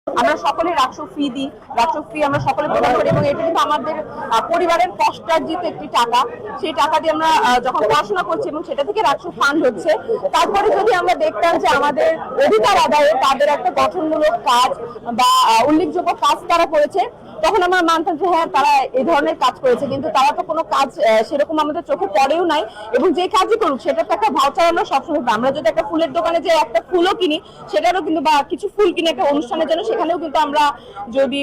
আমরা সকলে রাষ্ট্র ফি দিই, রাষ্ট্র ফি আমরা সকলে প্রদান করি এবং এটা কিন্তু আমাদের পরিবারের কষ্টার্জিত একটি টাকা। সেই টাকা দিয়ে আমরা যখন পড়াশোনা করছি এবং সেটা থেকে রাষ্ট্র ফান্ড হচ্ছে। তারপরে যদি আমরা দেখতাম যে আমাদের অধিকার আদায়ে তাদের একটা গঠনমূলক কাজ বা উল্লেখযোগ্য কাজ তারা করেছে, তখন আমরা মানতাম যে হ্যাঁ তারা এই ধরনের কাজ করেছে, কিন্তু তারা তো কোনো কাজ সেরকম আমাদের চোখে পড়েও নাই। এবং যে কাজই করুক সেটা তো একটা ভাউচার আমরা সবসময় পাই। আমরা যদি একটা ফুলের দোকানে যে একটা ফুলও কিনি, সেটারও কিন্তু বা কিছু ফুল কিনে একটা অনুষ্ঠানের জন্য, সেখানেও কিন্তু আমরা যদি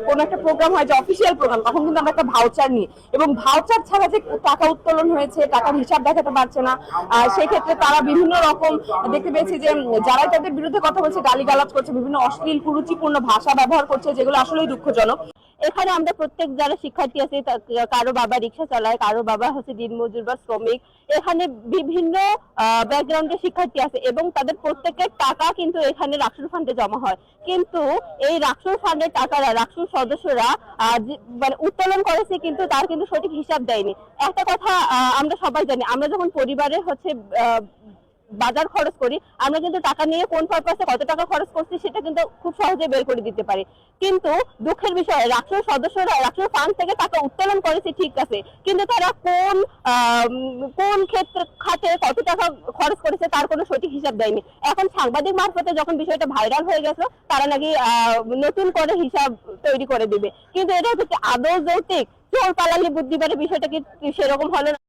কোনো একটা প্রোগ্রাম হয় যে অফিসিয়াল প্রোগ্রাম, তখন কিন্তু আমরা একটা ভাউচার নিই এবং ভাউচার ছাড়া যে টাকা উত্তোলন হয়েছে, টাকার হিসাব দেখাতে পারছে না। সেই ক্ষেত্রে তারা বিভিন্ন রকম দেখতে পেয়েছি যে যারাই তাদের বিরুদ্ধে কথা বলছে, গালিগালাজ করছে, বিভিন্ন অশ্লীল কুরুচিপূর্ণ ভাষা ব্যবহার করছে, যেগুলো আসলেই দুঃখজনক। এখানে আমরা প্রত্যেক যারা শিক্ষার্থী আছে, কারো বাবা রিক্সা চালায়, কারো বাবা হচ্ছে দিনমজুর বা শ্রমিক। এখানে বিভিন্ন ব্যাকগ্রাউন্ডের শিক্ষার্থী আছে এবং তাদের প্রত্যেকের টাকা কিন্তু এখানে রাষ্ট্র ফান্ডে জমা হয়। কিন্তু এই রাষ্ট্র ফান্ডের টাকারা রাষ্ট্র সদস্যরা মানে উত্তোলন করেছে, কিন্তু তার কিন্তু সঠিক হিসাব দেয়নি। একটা কথা আমরা সবাই জানি, আমরা যখন পরিবারে হচ্ছে বাজার খরচ করি, আমরা কিন্তু টাকা নিয়ে কোন পারপাসে কত টাকা খরচ করছি সেটা কিন্তু খুব সহজে বের করে দিতে পারি। কিন্তু দুঃখের বিষয়, রাষ্ট্র সদস্যরা রাষ্ট্র ফান্ড থেকে টাকা উত্তোলন করেছে ঠিক আছে, কিন্তু তারা কোন কোন খাতে কত টাকা খরচ করেছে তার কোনো সঠিক হিসাব দেয়নি। এখন সাংবাদিক মারফতে যখন বিষয়টা ভাইরাল হয়ে গেছে, তারা নাকি নতুন করে হিসাব তৈরি করে দিবে। কিন্তু এটা হচ্ছে আদৌ যৌক্তিক? চোর পালালে বুদ্ধি পারে, বিষয়টা কি সেরকম হলো না?